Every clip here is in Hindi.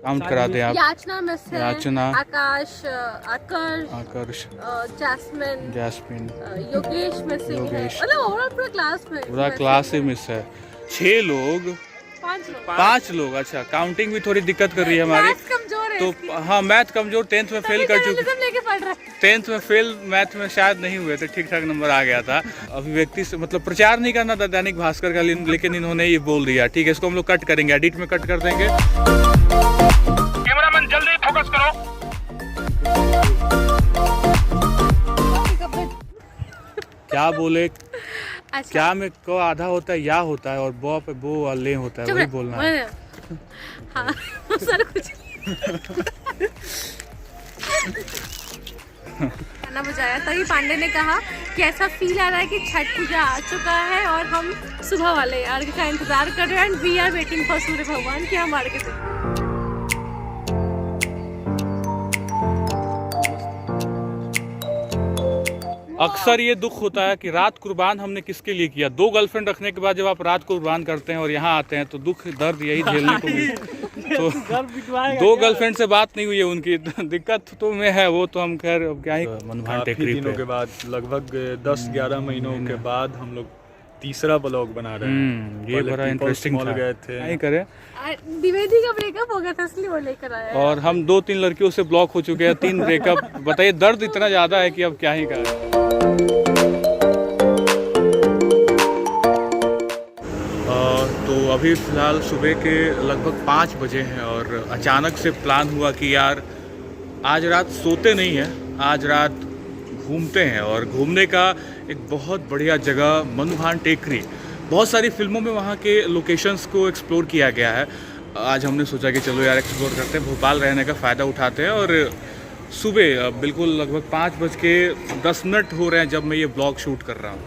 काउंट करा दें आप। याचना मिस है, याचना, आकाश, आकर्ष, जैस्मिन, योगेश मिस है, योगेश। मतलब ओवरऑल पूरा क्लास में, पूरा क्लास ही मिस है। 6 लोग, 5 लोग। अच्छा, काउंटिंग भी थोड़ी दिक्कत कर रही है हमारी, कमजोर है तो हाँ मैथ कमजोर, 10th में फेल कर चुके, लेके पढ़ रहा है। 10th में फेल मैथ में शायद नहीं हुए थे, ठीक ठाक नंबर आ गया था। अभिव्यक्ति से मतलब प्रचार नहीं करना था दैनिक भास्कर का, लेकिन इन्होंने ये बोल दिया। ठीक है, इसको हम लोग कट करेंगे, एडिट में कट कर देंगे। कैमरामैन जल्दी फोकस करो। क्या बोले? अच्छा। क्या में को आधा होता है या होता है, और बो पे बो और ले होता है, वही बोलना है। हाँ, सर कुछ गाना बजाया तभी पांडे ने कहा कि ऐसा फील आ रहा है कि छठ पूजा आ चुका है और हम सुबह वाले अर्घ का इंतजार कर रहे हैं, and we are waiting for Surya Bhagwan कि हम अर्घ दें। अक्सर ये दुख होता है कि रात कुर्बान हमने किसके लिए किया। 2 गर्लफ्रेंड रखने के बाद जब आप रात कुर्बान करते हैं और यहाँ आते हैं तो दुख दर्द यही झेलने को मिलता। तो 2 गर्लफ्रेंड से बात नहीं हुई है उनकी, दिक्कत तो में है वो, तो हम खैर अब क्या ही। मनभान टेकरी दिनों के बाद, लगभग 10-11 महीनों के बाद हम लोग तीसरा ब्लॉग बना रहे हैं। ये बड़ा इंटरेस्टिंग था। गए थे, नहीं करे, द्विवेदी का ब्रेकअप हो गया था इसलिए वो लेकर आया है। और हम 2-3 लड़कियों से ब्लॉक हो चुके हैं, 3 ब्रेकअप। बताइए, दर्द इतना ज्यादा है कि अब क्या ही करें। तो अभी फिलहाल सुबह के लगभग 5 बजे हैं और अचानक से प्लान हुआ कि यार आज रात सोते नहीं हैं, आज रात घूमते हैं। और घूमने का एक बहुत बढ़िया जगह मनुभान टेकरी, बहुत सारी फिल्मों में वहाँ के लोकेशंस को एक्सप्लोर किया गया है। आज हमने सोचा कि चलो यार एक्सप्लोर करते हैं, भोपाल रहने का फ़ायदा उठाते हैं। और सुबह बिल्कुल लगभग 5:10 हो रहे हैं जब मैं ये ब्लॉग शूट कर रहा हूँ।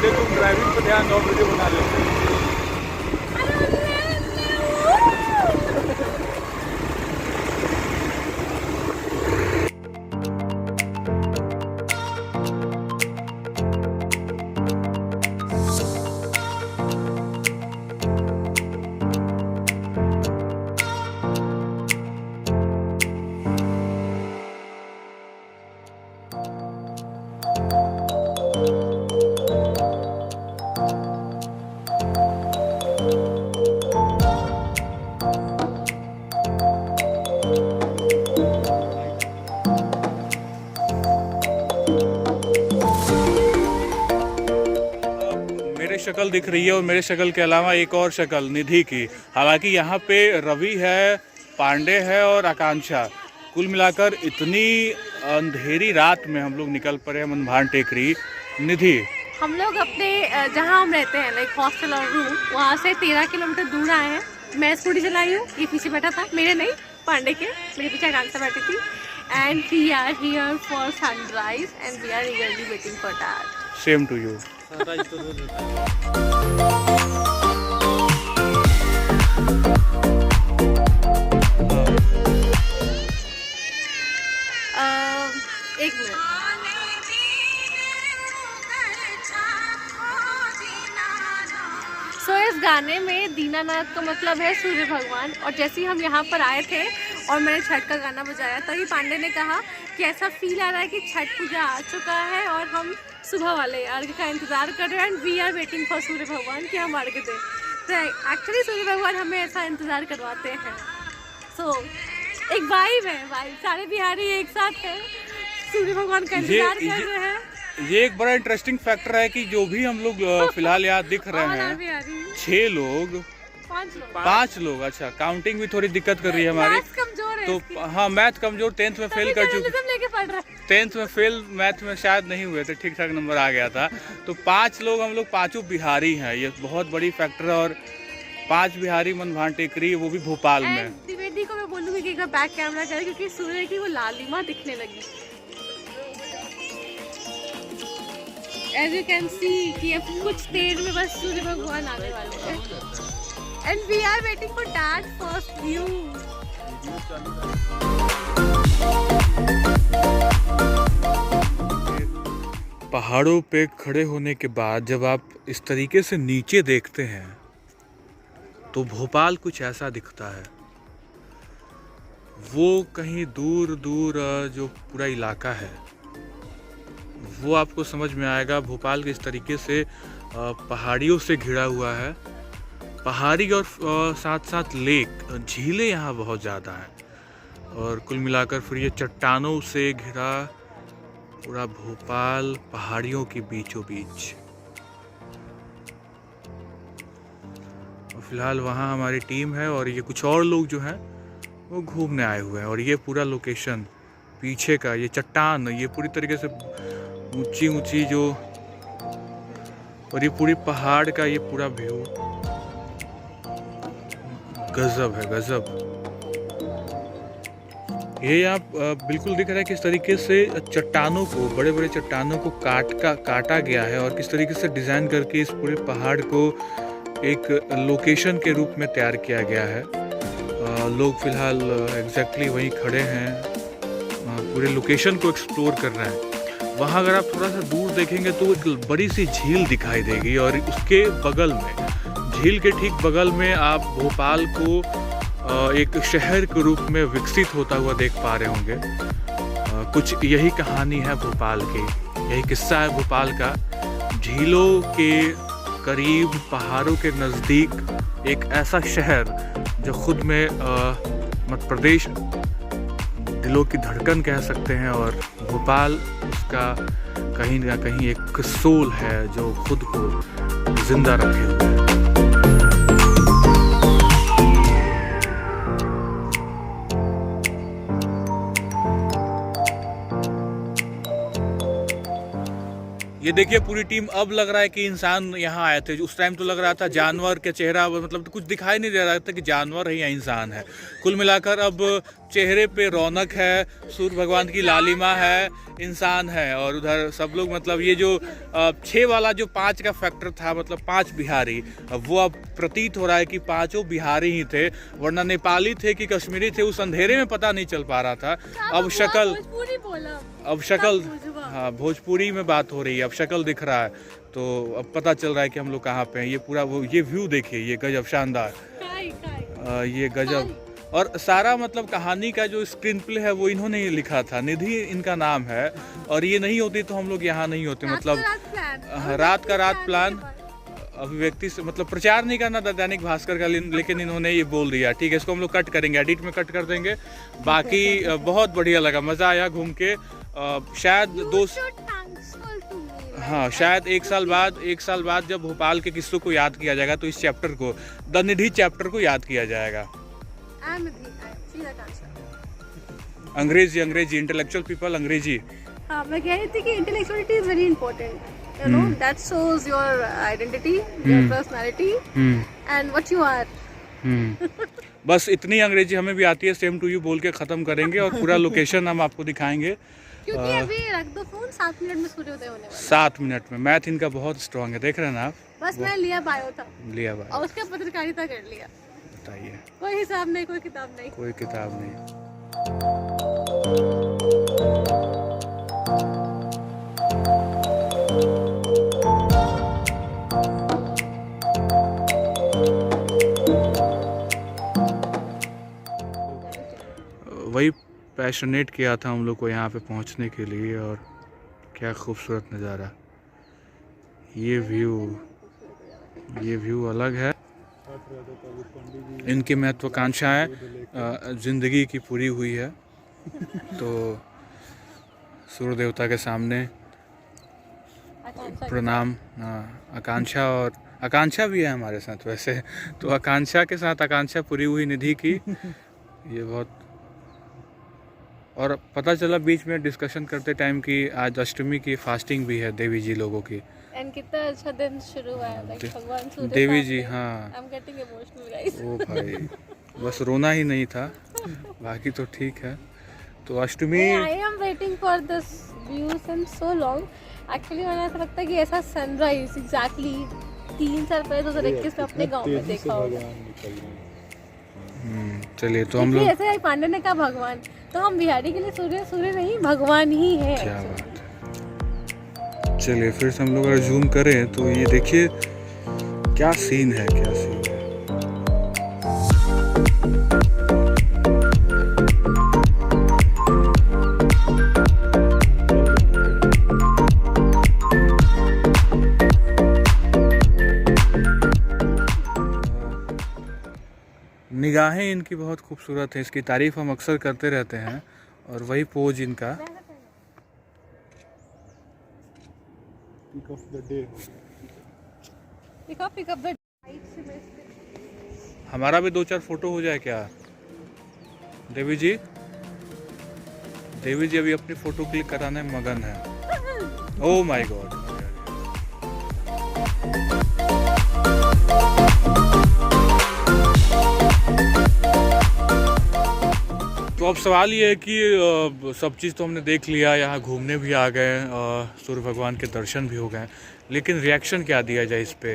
तुम ड्राइविंग पर ध्यान दो, वीडियो बना लेते हैं। शक्ल दिख रही है और मेरे शक्ल के अलावा एक और शक्ल निधि की। हालांकि यहाँ पे रवि है, पांडे है और आकांक्षा। कुल मिलाकर इतनी अंधेरी रात में हम लोग निकल पड़े हैं मनभान टेकरी। निधि, हम लोग अपने जहाँ हम रहते हैं लाइक हॉस्टल और रूम, वहाँ से 13 किलोमीटर दूर आए हैं। मैं स्कूटी चलाई हूँ, ये पीछे बैठा था, मेरे नहीं पांडे के, मेरे पीछे आकांक्षा बैठी थी। And we are here for sunrise and we are eagerly waiting for that. Same to you. एक मिनट, सो इस गाने में दीनानाथ का मतलब है सूर्य भगवान। और जैसे ही हम यहाँ पर आए थे और मैंने छठ का गाना बजाया तभी पांडे ने कहा कि ऐसा फील आ रहा है कि छठ पूजा आ चुका है और हम सुबह वाले अर्घ का इंतजार कर रहे हैं, and we are waiting for Surya Bhagwan कि हम अर्घ दें। तो एक्चुअली सूर्य भगवान हमें ऐसा इंतजार करवाते हैं। सो एक वाइब है, वाइब, सारे बिहारी एक साथ हैं, सूर्य भगवान का इंतजार कर रहे हैं। ये एक बड़ा इंटरेस्टिंग फैक्टर है कि जो भी हम लोग फिलहाल यहाँ दिख रहे हैं 6 लोग, 5 लोग। अच्छा, काउंटिंग भी थोड़ी दिक्कत कर रही है हमारी, तो हाँ मैथ कमजोर, 10th में फेल कर चुके, 10th में फेल मैथ में शायद नहीं हुए थे, ठीक ठाक नंबर आ गया था। तो 5 लोग, हम लोग 5 बिहारी हैं, ये बहुत बड़ी फैक्टर है। और 5 बिहारी मनभान टेकरी, वो भी भोपाल में। द्विवेदी को मैं बोलूँगी कि एक बैक कैमरा करे क्योंकि सूर्य की वो लालिमा दिखने लगी। As you can see कि अब कुछ देर में बस सूर्य भगवान आने वाले हैं, and we are waiting for that first view. पहाड़ों पे खड़े होने के बाद जब आप इस तरीके से नीचे देखते हैं तो भोपाल कुछ ऐसा दिखता है। वो कहीं दूर दूर जो पूरा इलाका है वो आपको समझ में आएगा। भोपाल किस तरीके से पहाड़ियों से घिरा हुआ है, पहाड़ी और साथ साथ लेक, झीलें यहाँ बहुत ज़्यादा हैं। और कुल मिलाकर फिर ये चट्टानों से घिरा पूरा भोपाल पहाड़ियों के बीचों बीच। और फिलहाल वहाँ हमारी टीम है और ये कुछ और लोग जो हैं वो घूमने आए हुए हैं। और ये पूरा लोकेशन पीछे का, ये चट्टान, ये पूरी तरीके से ऊंची ऊंची जो, और ये पूरी पहाड़ का ये पूरा व्यू गजब है, गजब। ये आप बिल्कुल दिख रहा है किस तरीके से चट्टानों को, बड़े बड़े चट्टानों को काटा गया है और किस तरीके से डिज़ाइन करके इस पूरे पहाड़ को एक लोकेशन के रूप में तैयार किया गया है। लोग फिलहाल एग्जैक्टली वहीं खड़े हैं, पूरे लोकेशन को एक्सप्लोर कर रहे हैं। वहाँ अगर आप थोड़ा सा दूर देखेंगे तो एक बड़ी सी झील दिखाई देगी और उसके बगल में, झील के ठीक बगल में आप भोपाल को एक शहर के रूप में विकसित होता हुआ देख पा रहे होंगे। कुछ यही कहानी है भोपाल की, यही किस्सा है भोपाल का। झीलों के करीब, पहाड़ों के नज़दीक एक ऐसा शहर जो खुद में मध्य प्रदेश दिलों की धड़कन कह सकते हैं, और भोपाल उसका कहीं ना कहीं एक सोल है जो खुद को जिंदा रखे हुए है। ये देखिए पूरी टीम, अब लग रहा है कि इंसान यहाँ आए थे। उस टाइम तो लग रहा था जानवर के चेहरा, मतलब कुछ दिखाई नहीं दे रहा था कि जानवर है या इंसान है। कुल मिलाकर अब चेहरे पे रौनक है, सूर्य भगवान की लालिमा है, इंसान है। और उधर सब लोग, मतलब ये जो 6 वाला जो 5 का फैक्टर था, मतलब 5 बिहारी, वो अब प्रतीत हो रहा है कि 5 बिहारी ही थे, वरना नेपाली थे कि कश्मीरी थे उस अंधेरे में पता नहीं चल पा रहा था। अब शक्ल, हाँ भोजपुरी में बात हो रही है, अब शक्ल दिख रहा है तो अब पता चल रहा है कि हम लोग कहाँ पे हैं। ये पूरा वो ये व्यू देखिए, ये गजब शानदार, ये गजब। और सारा मतलब कहानी का जो स्क्रीन प्ले है वो इन्होंने ही लिखा था, निधि इनका नाम है। और ये नहीं होती तो हम लोग यहाँ नहीं होते। मतलब रात का रात प्लान, अभिव्यक्ति से मतलब प्रचार नहीं करना था दैनिक भास्कर का, लेकिन इन्होंने ये बोल दिया। ठीक है, इसको हम लोग कट करेंगे, एडिट में कट कर देंगे। बाकी बहुत बढ़िया लगा, मज़ा आया घूम के। शायद हाँ शायद एक साल बाद जब भोपाल के किस्सों को याद किया जाएगा तो इस चैप्टर को, द निधि चैप्टर को याद किया जाएगा। अंग्रेजी इंटेलेक्चुअल पीपल, अंग्रेजी। हाँ, मैं कह रही थी कि intellectuality is very important, you know, that shows your identity, your personality and what you are. बस इतनी अंग्रेजी हमें भी आती है, सेम टू यू बोल के खत्म करेंगे और पूरा लोकेशन हम आपको दिखाएंगे। क्योंकि अभी रख दो फोन, 7 मिनट में सूर्योदय होने वाला है। 7 मिनट में। मैथ इनका बहुत स्ट्रांग है, देख रहे हैं ना आप। बस मैं लिया बायो था, और उसका पत्रकारिता कर लिया। बताइए, कोई हिसाब नहीं, कोई किताब नहीं, कोई किताब नहीं। वही पैशनेट किया था हम लोग को यहाँ पे पहुँचने के लिए। और क्या खूबसूरत नज़ारा, ये व्यू अलग है। इनकी महत्वाकांक्षाएं जिंदगी की पूरी हुई है। तो सूर्य देवता के सामने प्रणाम। आकांक्षा, और आकांक्षा भी है हमारे साथ वैसे, तो आकांक्षा के साथ आकांक्षा पूरी हुई निधि की। ये बहुत, और पता चला बीच में डिस्कशन करते टाइम कि आज अष्टमी की फास्टिंग भी है देवी जी लोगों की। एंड कितना अच्छा दिन शुरू हुआ है, लाइक भगवान सूर्य देवी जी। हाँ, I am getting emotional guys. ओ भाई, बस रोना ही नहीं था, बाकी तो ठीक है। तो Ashtami, I am waiting for this view since so long. Actually मैंने ऐसा लगता है कि ऐसा सनराइज एग्जैक्टली 3 साल पहले 2021 में अपने गांव में देखा होगा। चलिए तो हम लोग, ऐसे पांडे ने कहा भगवान, तो हम बिहारी के लिए सूर्य नहीं भगवान ही है। क्या बात है। चलिए फिर से हम लोग अगर जूम करें तो ये देखिए क्या सीन है, क्या सीन है। निगाहें इनकी बहुत खूबसूरत है, इसकी तारीफ हम अक्सर करते रहते हैं और वही पोज इनका। पिक अप द हमारा भी 2-4 फोटो हो जाए क्या? देवी जी अभी अपनी फोटो क्लिक कराने में मगन है। Oh my God. तो अब सवाल ये है कि सब चीज़ तो हमने देख लिया, यहाँ घूमने भी आ गए, सूर्य भगवान के दर्शन भी हो गए, लेकिन रिएक्शन क्या दिया जाए इस पे?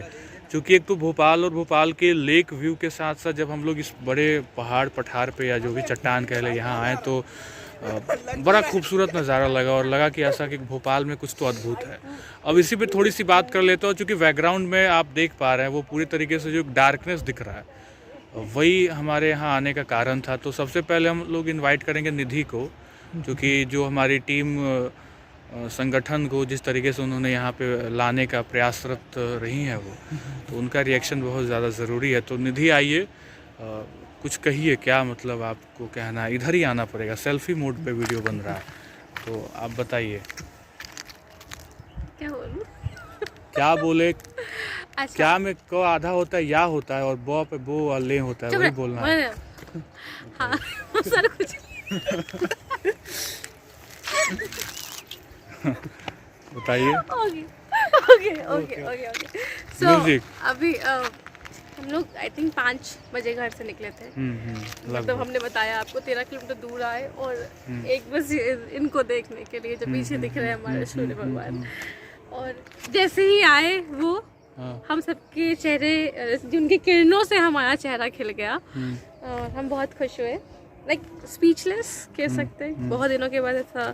क्योंकि एक तो भोपाल और भोपाल के लेक व्यू के साथ साथ जब हम लोग इस बड़े पहाड़ पठार पे या जो भी चट्टान कह ले यहाँ आए तो बड़ा खूबसूरत नज़ारा लगा और लगा कि ऐसा कि भोपाल में कुछ तो अद्भुत है। अब इसी पे थोड़ी सी बात कर लेता हूँ, क्योंकि बैकग्राउंड में आप देख पा रहे हैं वो पूरी तरीके से जो डार्कनेस दिख रहा है वही हमारे यहाँ आने का कारण था। तो सबसे पहले हम लोग इनवाइट करेंगे निधि को, क्योंकि जो हमारी टीम संगठन को जिस तरीके से उन्होंने यहाँ पे लाने का प्रयासरत रही हैं वो, तो उनका रिएक्शन बहुत ज़्यादा ज़रूरी है। तो निधि आइए, कुछ कहिए, क्या मतलब आपको कहना है? इधर ही आना पड़ेगा, सेल्फी मोड पे वीडियो बन रहा है, तो आप बताइए क्या बोलूं? क्या बोले? अच्छा, क्या में को आधा होता है या होता है और बो पे बो और ले होता है, वही बोलना है। हाँ सर कुछ बताइए। Okay so Music. अभी हम लोग आई थिंक 5 बजे घर से निकले थे। मतलब हमने बताया आपको 13 किलोमीटर दूर आए और एक बस इनको देखने के लिए जो पीछे दिख रहे हैं हमारे सूर्य भगवान। और जैसे ही आए वो हम सबके चेहरे, जिनकी किरणों से हमारा चेहरा खिल गया और हम बहुत खुश हुए, लाइक स्पीचलेस कह सकते हैं। बहुत दिनों के बाद ऐसा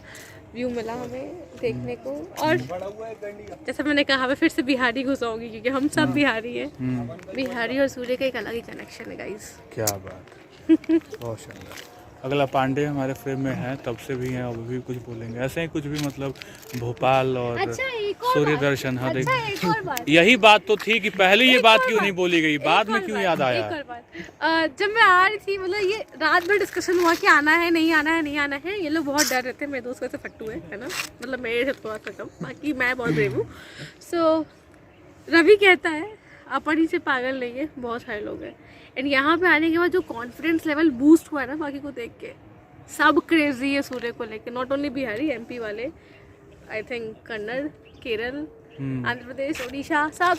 व्यू मिला हमें देखने को। और जैसे मैंने कहा मैं फिर से बिहारी घुसाऊंगी क्योंकि हम सब बिहारी हैं। बिहारी और सूर्य का एक अलग ही कनेक्शन है गाइस। क्या बात, बहुत शानदार। अगला पांडे हमारे फ्रेम में है, तब से भी हैं, अब भी कुछ बोलेंगे ऐसे ही कुछ भी, मतलब भोपाल और सूर्य दर्शन। हाँ देख, एक और बात, यही बात तो थी कि पहले ये बात क्यों नहीं बोली गई, बाद में क्यों याद आया? एक और बात, जब मैं आ रही थी, मतलब ये रात भर डिस्कशन हुआ कि आना है नहीं आना है नहीं आना है। ये लोग बहुत डर रहे थे, मेरे दोस्त वैसे फट्टू है ना, मतलब मेरे से थोड़ा सा कम, बाकी मैं बहुत ब्रेव हूँ। सो रवि कहता है अपन ही से पागल नहीं है, बहुत सारे लोग हैं। एंड यहाँ पे आने के बाद जो कॉन्फिडेंस लेवल बूस्ट हुआ है ना बाकी को देख के, सब क्रेजी है सूर्य को लेके। नॉट ओनली बिहारी, एमपी वाले, आई थिंक कन्नड़, केरल, आंध्र प्रदेश, उड़ीसा, सब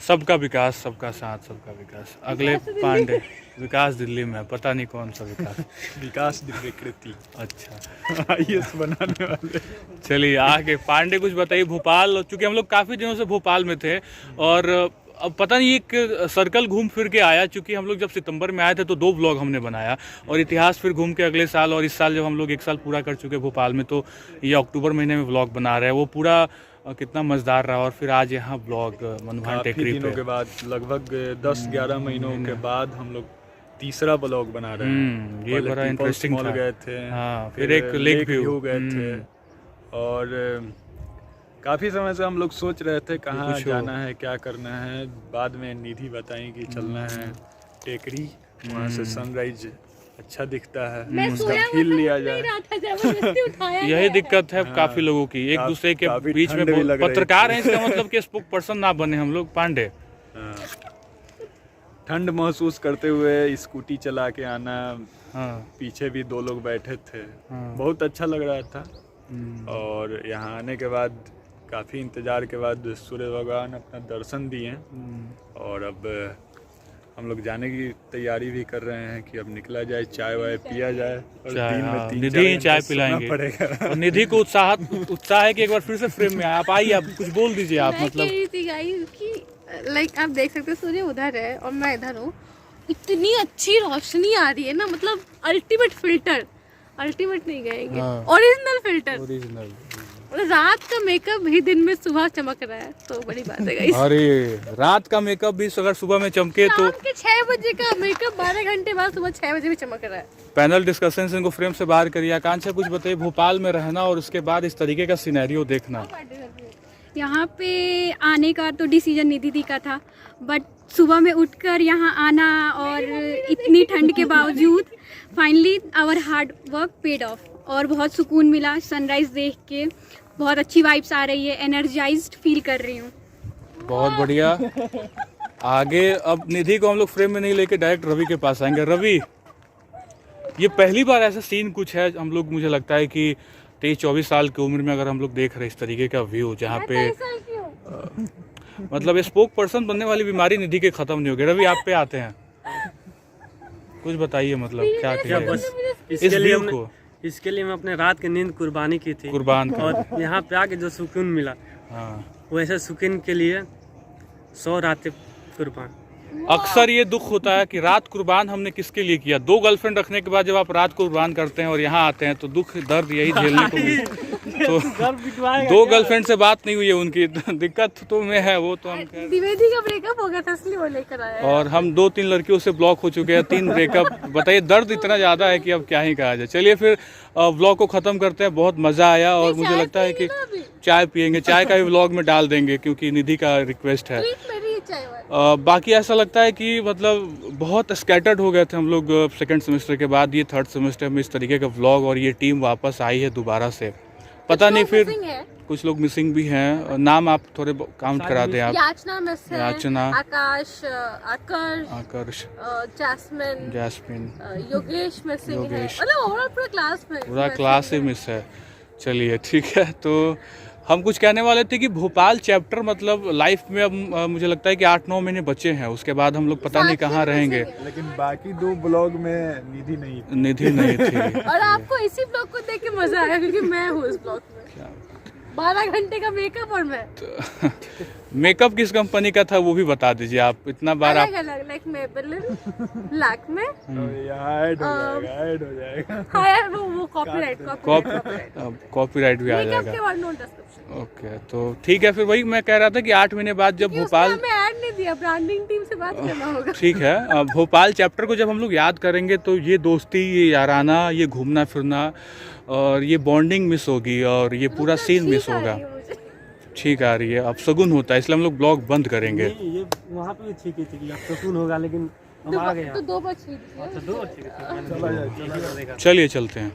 सबका विकास, सबका साथ, सबका विकास। अगले पांडे, विकास दिल्ली में, पता नहीं कौन सा विकास। विकास दिव्यकृति, अच्छा आईएएस बनाने वाले। चलिए आगे पांडे कुछ बताइए। भोपाल, चूँकि हम लोग काफ़ी दिनों से भोपाल में थे और अब पता नहीं एक सर्कल घूम फिर के आया, क्योंकि हम लोग जब सितंबर में आए थे तो 2 व्लॉग हमने बनाया और इतिहास फिर घूम के अगले साल, और इस साल जब हम लोग 1 साल पूरा कर चुके भोपाल में, तो ये अक्टूबर महीने में व्लॉग बना रहे हैं। वो पूरा कितना मज़ेदार रहा। और फिर आज यहाँ व्लॉग मनभान टेकरी पे, दिनों के बाद, लगभग 10-11 महीनों के बाद हम लोग तीसरा ब्लॉग बना रहे हैं। ये बड़ा इंटरेस्टिंग था। गए थे, हाँ, फिर एक लेक व्यू गए थे और काफ़ी समय से हम लोग सोच रहे थे कहाँ जाना है, क्या करना है। बाद में निधि बताई कि चलना है टेकरी, वहाँ से सनराइज अच्छा दिखता है, उसका फील लिया जाए। यही दिक्कत है काफी लोगों की, एक दूसरे के बीच में पत्रकार हैं, इसका मतलब कि स्पोक पर्सन ना बने हम लोग। पांडे, ठंड महसूस करते हुए स्कूटी चला के आना। हाँ, पीछे भी 2 लोग बैठे थे, बहुत अच्छा लग रहा था। और यहाँ आने के बाद काफ़ी इंतज़ार के बाद सूर्य भगवान अपना दर्शन दिए और अब हम लोग जाने की तैयारी भी कर रहे हैं कि अब निकला जाए, चाय वाय पिया जाए और दिन में 3-4 चाय पिलाएंगे पड़ेगा। और निधि को उत्साह है कि एक बार फिर से फ्रेम में आप आइए, आप कुछ बोल दीजिए आप। मतलब लाइक आप देख सकते हैं सूर्य उधर है और मैं इधर हूँ, इतनी अच्छी रोशनी आ रही है ना, मतलब अल्टीमेट फिल्टर, अल्टीमेट नहीं कहेंगे, ओरिजिनल फिल्टर। रात का मेकअप भी दिन में सुबह चमक रहा है, तो बड़ी बात है गाइस। अरे रात का मेकअप भी अगर सुबह में चमके तो शाम के 6 बजे का मेकअप 12 घंटे बाद सुबह 6 बजे भी चमक रहा है। पैनल डिस्कशन से इनको फ्रेम से बाहर करिए। आकांक्षा कुछ बताइए, भोपाल में रहना और उसके बाद इस तरीके का सिनेरियो देखना। यहाँ पे आने का तो डिसीजन निधि दी का था, बट सुबह में उठकर यहाँ आना और इतनी ठंड के बावजूद finally our hard work paid off और बहुत सुकून मिला। सनराइज देख के बहुत अच्छी वाइब्स आ रही है, एनर्जाइज्ड फील कर रही हूँ। बहुत बढ़िया। आगे अब निधि को हम लोग फ्रेम में नहीं लेके डायरेक्ट रवि के पास आएंगे। रवि, ये पहली बार ऐसा सीन कुछ है हम लोग, मुझे लगता है कि 23-24 साल की उम्र में अगर हम लोग देख रहे हैं इस तरीके का व्यू, जहाँ पे मतलब स्पोक पर्सन बनने वाली बीमारी निधि के खत्म नहीं होगी। रवि, आप पे आते हैं, कुछ बताइए, मतलब क्या बस इस व्यू को? इसके लिए मैं अपने रात की नींद कुर्बानी की थी, कुर्बान कर। और यहाँ पे आके जो सुकून मिला, हाँ, वैसे सुकून के लिए 100 रातें कुर्बान। अक्सर ये दुख होता है कि रात कुर्बान हमने किसके लिए किया। 2 गर्लफ्रेंड रखने के बाद जब आप रात कुर्बान करते हैं और यहाँ आते हैं तो दुख दर्द यही झेलने को मिलता। तो 2 गर्लफ्रेंड से बात नहीं हुई है उनकी, दिक्कत तो में है वो तो हम द्विवेदी का ब्रेकअप हो गया था इसलिए वो लेकर आया है। और हम 2-3 लड़कियों से ब्लॉक हो चुके हैं, 3 ब्रेकअप। बताइए, दर्द इतना ज़्यादा है कि अब क्या ही कहा जाए। चलिए फिर व्लॉग को ख़त्म करते हैं। बहुत मज़ा आया और मुझे लगता है कि चाय पियेंगे, चाय का भी व्लॉग में डाल देंगे क्योंकि निधि का रिक्वेस्ट है। बाकी ऐसा लगता है कि मतलब बहुत स्कैटर्ड हो गए थे हम लोग सेकंड सेमेस्टर के बाद। ये 3rd सेमेस्टर में इस तरीके का व्लॉग और ये टीम वापस आई है दोबारा से। पता नहीं, फिर कुछ लोग मिसिंग भी हैं। नाम आप थोड़े काउंट करा दें आप। याचना मिस है, याचना, आकाश, आकर्ष, जैस्मिन, योगेश मिसिंग है। योगेश। मतलब ओवरऑल पूरा क्लास ही मिस है। चलिए ठीक है, तो हम कुछ कहने वाले थे कि भोपाल चैप्टर मतलब लाइफ में अब मुझे लगता है कि 8-9 महीने बचे हैं, उसके बाद हम लोग पता नहीं कहाँ रहेंगे। लेकिन बाकी 2 ब्लॉग में निधि नहीं थी। और आपको इसी ब्लॉग को देख के मजा आया क्योंकि मैं हूँ इस ब्लॉग में। 12 घंटे का मेकअप और मैं मेकअप किस कंपनी का था वो भी बता दीजिए आप। इतना बार आप अलग लाइक मेबेलिन, लैक्मे, ऐड हो जाएगा। हाँ यार वो कॉपीराइट भी आ मेकअप जाएगा। के बाद नो डिस्क्रिप्शन। ओके, तो ठीक है। फिर वही मैं कह रहा था कि 8 महीने बाद जब भोपाल, मैं ऐड नहीं दिया, ब्रांडिंग टीम से बात करना होगा। ठीक है, भोपाल चैप्टर को जब हम लोग याद करेंगे तो ये दोस्ती, ये याराना, ये घूमना फिरना और ये बॉन्डिंग मिस होगी और ये पूरा सीन मिस होगा। ठीक आ रही है, अब शगुन होता है, इसलिए हम लोग ब्लॉग बंद करेंगे। ये वहाँ पे भी ठीक ही थी, अब सुकून होगा, लेकिन हम आ गए। तो 2 बजे चलिए चलते हैं।